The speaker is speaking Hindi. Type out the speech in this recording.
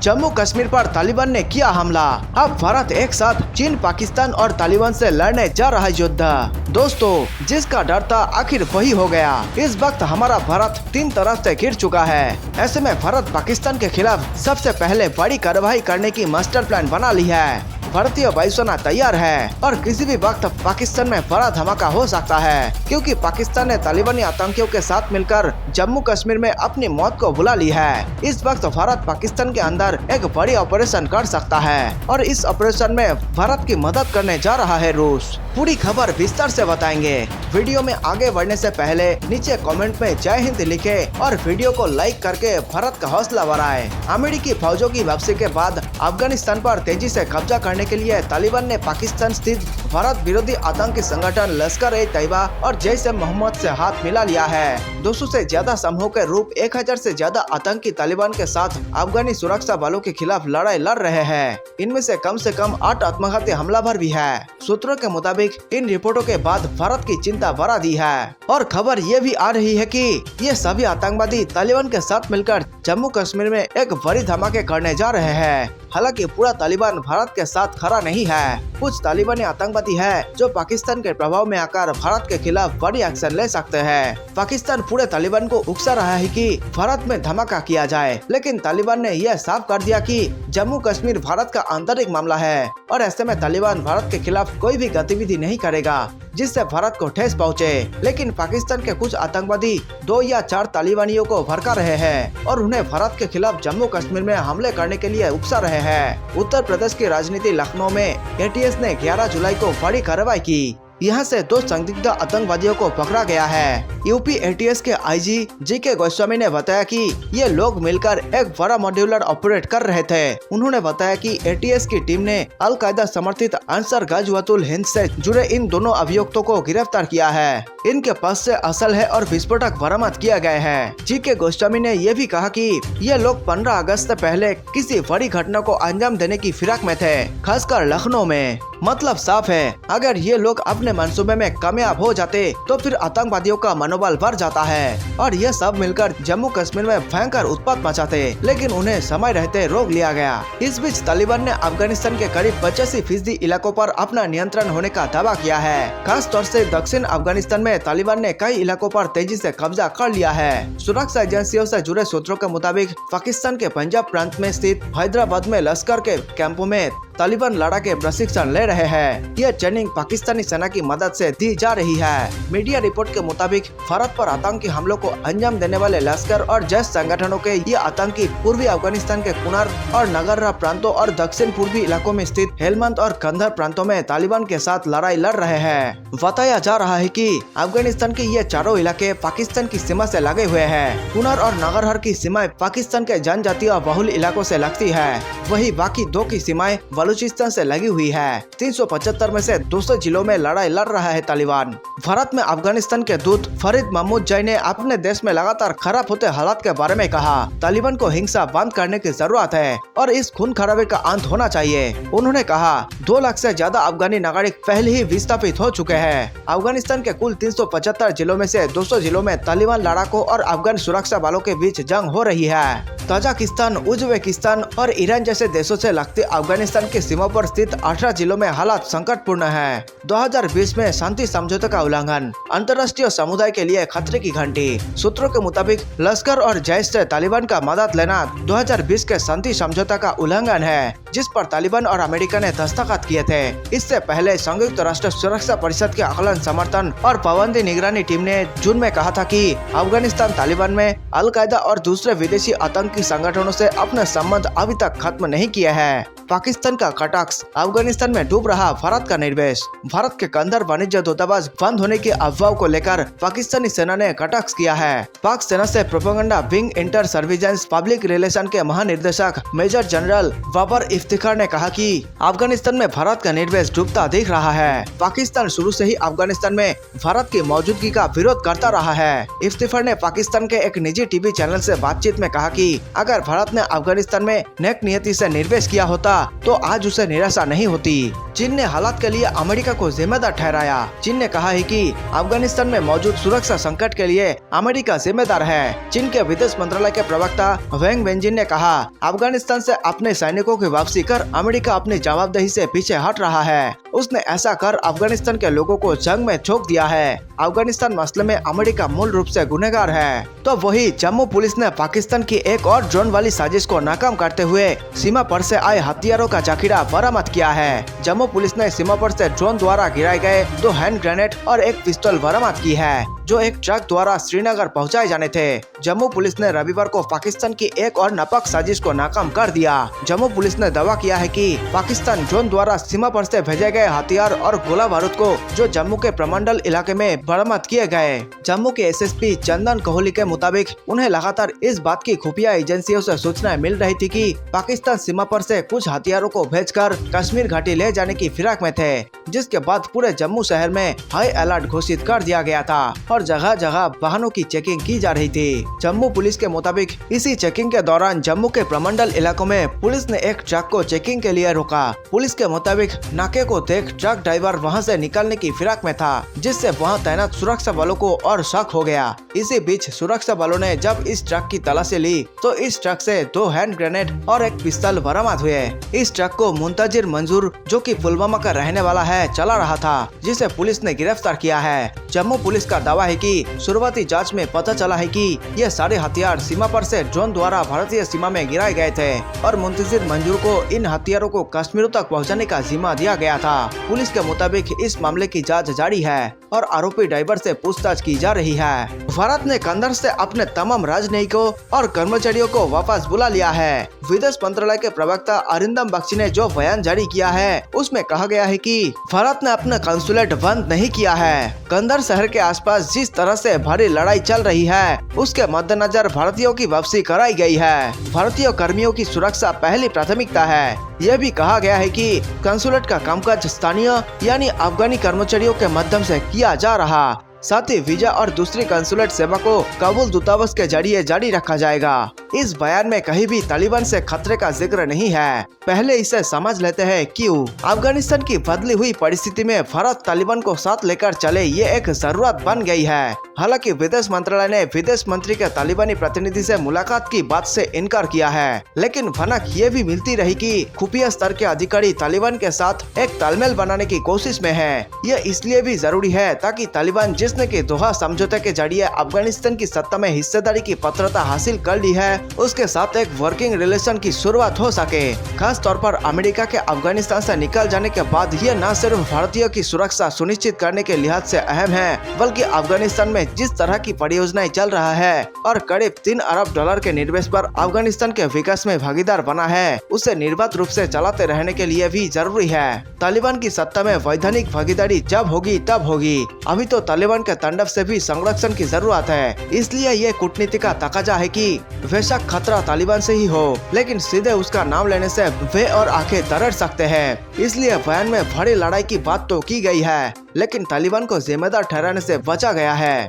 जम्मू कश्मीर पर तालिबान ने किया हमला। अब भारत एक साथ चीन, पाकिस्तान और तालिबान से लड़ने जा रहा है युद्ध। दोस्तों, जिसका डर था आखिर वही हो गया। इस वक्त हमारा भारत 3 तरफ से घिर चुका है। ऐसे में भारत पाकिस्तान के खिलाफ सबसे पहले बड़ी कार्रवाई करने की मास्टर प्लान बना ली है। भारतीय वायुसेना तैयार है और किसी भी वक्त पाकिस्तान में बड़ा धमाका हो सकता है, क्योंकि पाकिस्तान ने तालिबानी आतंकियों के साथ मिलकर जम्मू कश्मीर में अपनी मौत को बुला ली है। इस वक्त भारत पाकिस्तान के अंदर एक बड़ी ऑपरेशन कर सकता है और इस ऑपरेशन में भारत की मदद करने जा रहा है रूस। पूरी खबर विस्तार से बताएंगे। वीडियो में आगे बढ़ने से पहले नीचे कमेंट में जय हिंद लिखे और वीडियो को लाइक करके भारत का हौसला बढ़ाएं। अमेरिकी फौजों की वापसी के बाद अफगानिस्तान पर तेजी से कब्जा करने के लिए तालिबान ने पाकिस्तान स्थित भारत विरोधी आतंकी संगठन लश्कर-ए-तैयबा और जैश-ए-मोहम्मद से हाथ मिला लिया है। 200 से ज्यादा समूह के रूप 1000 से ज्यादा आतंकी तालिबान के साथ अफगानी सुरक्षा बलों के खिलाफ लड़ाई लड़ रहे हैं। इनमें से कम 8 आत्मघाती हमलावर भी है। सूत्रों के मुताबिक इन रिपोर्टों के बाद भारत की चिंता बढ़ा दी है और खबर ये भी आ रही है कि ये सभी आतंकवादी तालिबान के साथ मिलकर जम्मू कश्मीर में एक बड़ी धमाके करने जा रहे हैं। हालांकि पूरा तालिबान भारत के साथ खड़ा नहीं है। कुछ तालिबानी आतंकवादी है जो पाकिस्तान के प्रभाव में आकर भारत के खिलाफ बड़ी एक्शन ले सकते हैं। पाकिस्तान पूरे तालिबान को उकसा रहा है कि भारत में धमाका किया जाए, लेकिन तालिबान ने यह साफ कर दिया कि जम्मू कश्मीर भारत का आंतरिक मामला है और ऐसे में तालिबान भारत के खिलाफ कोई भी गतिविधि नहीं करेगा जिससे भारत को ठेस पहुंचे। लेकिन पाकिस्तान के कुछ आतंकवादी 2 या 4 तालिबानियों को भड़का रहे हैं और उन्हें भारत के खिलाफ जम्मू कश्मीर में हमले करने के लिए उकसा रहे हैं। उत्तर प्रदेश की राजनीति लखनऊ में एटीएस ने 11 जुलाई को बड़ी कार्रवाई की। यहाँ से 2 संदिग्ध आतंकवादियों को पकड़ा गया है। यूपी एटीएस के आईजी जी.के. गोस्वामी ने बताया कि ये लोग मिलकर एक बड़ा मॉड्यूलर ऑपरेट कर रहे थे। उन्होंने बताया कि एटीएस की टीम ने अल कायदा समर्थित अंसर गज़वतुल हिंद से जुड़े इन दोनों अभियुक्तों को गिरफ्तार किया है। इनके पास से असल है और विस्फोटक बरामद किया गया है। जी.के. गोस्वामी ने यह भी कहा कि ये लोग 15 अगस्त से पहले किसी बड़ी घटना को अंजाम देने की फिराक में थे, खासकर लखनऊ में। मतलब साफ है, अगर ये लोग अपने मंसूबे में कामयाब हो जाते तो फिर आतंकवादियों का मनोबल बढ़ जाता है और ये सब मिलकर जम्मू कश्मीर में भयंकर उत्पात मचाते, लेकिन उन्हें समय रहते रोक लिया गया। इस बीच तालिबान ने अफगानिस्तान के करीब 85% इलाकों पर अपना नियंत्रण होने का दावा किया है। खास तौर से दक्षिण अफगानिस्तान में तालिबान ने कई इलाकों पर तेजी से कब्जा कर लिया है। सुरक्षा एजेंसियों से जुड़े सूत्रों के मुताबिक पाकिस्तान के पंजाब प्रांत में स्थित हैदराबाद में लश्कर के कैंपों में तालिबान लड़ाके प्रशिक्षण ले रहे हैं। यह ट्रेनिंग पाकिस्तानी सेना की मदद से दी जा रही है। मीडिया रिपोर्ट के मुताबिक भारत पर आतंकी हमलों को अंजाम देने वाले लश्कर और जैश संगठनों के ये आतंकी पूर्वी अफगानिस्तान के कुनार और नगर्रा प्रांतों और दक्षिण पूर्वी इलाकों में स्थित हेलमंद और कंधर प्रांतों में तालिबान के साथ लड़ाई लड़ रहे हैं। बताया जा रहा है कि अफगानिस्तान के ये चारों इलाके पाकिस्तान की सीमा से लगे हुए हैं। कुनार और नगरहर की सीमाएं पाकिस्तान के जनजातीय बहुल इलाकों से लगती है, वही बाकी 2 की सीमाएं बलूचिस्तान से लगी हुई है। 375 में से 200 जिलों में लड़ाई लड़ रहा है तालिबान। भारत में अफगानिस्तान के दूत फरीद महमूद जय ने अपने देश में लगातार खराब होते हालात के बारे में कहा। तालिबान को हिंसा बंद करने की जरूरत है और इस खून खराबे का अंत होना चाहिए। उन्होंने कहा 2 लाख से ज्यादा अफगानी नागरिक पहले ही विस्थापित हो चुके हैं। अफगानिस्तान के कुल 375 जिलों में से 200 जिलों में तालिबान लड़ाकों और अफगान सुरक्षा बलों के बीच जंग हो रही है। तजाकिस्तान, उज्बेकिस्तान और ईरान जैसे देशों से लगते अफगानिस्तान की सीमा पर स्थित 18 जिलों में हालात संकटपूर्ण है। 2020 में शांति समझौते का उल्लंघन, अंतर्राष्ट्रीय समुदाय के लिए खतरे की घंटी। सूत्रों के मुताबिक लश्कर और जैश से तालिबान का मदद लेना 2020 के शांति समझौता का उल्लंघन है, जिस पर तालिबान और अमेरिका ने दस्तखत किए थे। इससे पहले संयुक्त राष्ट्र सुरक्षा परिषद के आकलन, समर्थन और पाबंदी निगरानी टीम ने जून में कहा था कि अफगानिस्तान तालिबान में अल कायदा और दूसरे विदेशी आतंकी संगठनों से अपने संबंध अभी तक खत्म नहीं किए हैं। पाकिस्तान का कटाक्ष, अफगानिस्तान में डूब रहा भारत का निर्वेश। भारत के कंधर वाणिज्य दूतावास बंद होने की अफवाह को लेकर पाकिस्तानी सेना ने कटाक्ष किया है। पाक सेना से propaganda wing inter surveillance public relation के महानिदेशक मेजर जनरल बाबर इफ्तिखार ने कहा कि अफगानिस्तान में भारत का निर्वेश डूबता दिख रहा है। पाकिस्तान शुरू से ही अफगानिस्तान में भारत की मौजूदगी का विरोध करता रहा है। इफ्तिखार ने पाकिस्तान के एक निजी टीवी चैनल से बातचीत में कहा कि अगर भारत ने अफगानिस्तान में नेक नियति से निर्वेश किया होता होता तो आज उसे निराशा नहीं होती। चीन ने हालात के लिए अमेरिका को जिम्मेदार ठहराया। चीन ने कहा है कि अफगानिस्तान में मौजूद सुरक्षा संकट के लिए अमेरिका जिम्मेदार है। चीन के विदेश मंत्रालय के प्रवक्ता वेंग वेनजिन ने कहा, अफगानिस्तान से अपने सैनिकों की वापसी कर अमेरिका अपनी जवाबदेही से पीछे हट रहा है। उसने ऐसा कर अफगानिस्तान के लोगों को जंग में झोंक दिया है। अफगानिस्तान मसले में अमेरिका मूल रूप से गुनहगार है। तो वही जम्मू पुलिस ने पाकिस्तान की एक और ड्रोन वाली साजिश को नाकाम करते हुए सीमा पर से आए हथियारों का जखीरा बरामद किया है। जम्मू पुलिस ने सीमा पर से ड्रोन द्वारा गिराए गए 2 हैंड ग्रेनेड और एक पिस्तौल बरामद की है, जो एक ट्रक द्वारा श्रीनगर पहुंचाए जाने थे। जम्मू पुलिस ने रविवार को पाकिस्तान की एक और नापाक साजिश को नाकाम कर दिया। जम्मू पुलिस ने दावा किया है कि पाकिस्तान ड्रोन द्वारा सीमा पर से भेजे गए हथियार और गोला बारूद को जो जम्मू के प्रमंडल इलाके में बरामद किए गए। जम्मू के एसएसपी चंदन कोहली के मुताबिक उन्हें लगातार इस बात की खुफिया एजेंसियों से सूचनाएं मिल रही थी कि पाकिस्तान सीमा पर से कुछ हथियारों को भेजकर कश्मीर घाटी ले जाने की फिराक में थे, जिसके बाद पूरे जम्मू शहर में हाई अलर्ट घोषित कर दिया गया था और जगह जगह वाहनों की चेकिंग की जा रही थी। जम्मू पुलिस के मुताबिक इसी चेकिंग के दौरान जम्मू के प्रमंडल इलाकों में पुलिस ने एक ट्रक को चेकिंग के लिए रोका। पुलिस के मुताबिक नाके को देख ट्रक ड्राइवर वहां से निकलने की फिराक में था, जिससे वहां तैनात सुरक्षा बलों को और शक हो गया। इसी बीच सुरक्षा बलों ने जब इस ट्रक की तलाशी ली तो इस ट्रक से 2 हैंड ग्रेनेड और एक पिस्तौल बरामद हुए। इस ट्रक को मुंतजिर मंजूर, जो कि पुलवामा का रहने वाला है, चला रहा था, जिसे पुलिस ने गिरफ्तार किया है। जम्मू पुलिस का दावा है कि शुरुआती जांच में पता चला है कि ये सारे हथियार सीमा पर से ड्रोन द्वारा भारतीय सीमा में गिराए गए थे और मुंतजिर मंजूर को इन हथियारों को कश्मीर तक पहुंचाने का जिम्मा दिया गया था। पुलिस के मुताबिक इस मामले की जांच जारी है और आरोपी ड्राइवर से पूछताछ की जा रही है। भारत ने कंदर से अपने तमाम राजनयिकों और कर्मचारियों को वापस बुला लिया है। विदेश मंत्रालय के प्रवक्ता अरिंदम बख्शी ने जो बयान जारी किया है उसमें कहा गया है कि भारत ने अपना कंसुलेट बंद नहीं किया है। कंदर शहर के आसपास जिस तरह से भारी लड़ाई चल रही है उसके मद्देनजर भारतीयों की वापसी कराई गई है। भारतीय कर्मियों की सुरक्षा पहली प्राथमिकता है। यह भी कहा गया है कि कंसुलेट का कामकाज स्थानीय यानी अफगानी कर्मचारियों के माध्यम से किया जा रहा। साथ ही वीजा और दूसरी कंसुलेट सेवा को काबुल दूतावास के जरिए जारी रखा जाएगा। इस बयान में कहीं भी तालिबान से खतरे का जिक्र नहीं है। पहले इसे समझ लेते हैं क्यों। अफगानिस्तान की बदली हुई परिस्थिति में भारत तालिबान को साथ लेकर चले, ये एक जरूरत बन गई है। हालांकि विदेश मंत्रालय ने विदेश मंत्री के तालिबानी प्रतिनिधि से मुलाकात की बात से इनकार किया है, लेकिन भनक ये भी मिलती रही कि खुफिया स्तर के अधिकारी तालिबान के साथ एक तालमेल बनाने की कोशिश में है। यह इसलिए भी जरूरी है ताकि तालिबान जिसने कि दोहा समझौते के जरिए अफगानिस्तान की सत्ता में हिस्सेदारी की पात्रता हासिल कर ली है, उसके साथ एक वर्किंग रिलेशन की शुरुआत हो सके। खास तौर पर अमेरिका के अफगानिस्तान से निकल जाने के बाद ये न सिर्फ भारतीयों की सुरक्षा सुनिश्चित करने के लिहाज से अहम है, बल्कि अफगानिस्तान में जिस तरह की परियोजनाएं चल रहा है और करीब $3 अरब के निवेश पर अफगानिस्तान के विकास में भागीदार बना है, उसे निर्बाध रूप से चलाते रहने के लिए भी जरूरी है। तालिबान की सत्ता में वैधानिक भागीदारी जब होगी तब होगी। अभी तो तालिबान के तांडव से भी संरक्षण की जरूरत है। इसलिए ये कूटनीति का तकाजा है कि बेशक खतरा तालिबान से ही हो, लेकिन सीधे उसका नाम लेने से वे और आंखें दरड़ सकते हैं। इसलिए बयान में बड़ी लड़ाई की बात तो की गई है, लेकिन तालिबान को जिम्मेदार ठहराने से बचा गया है।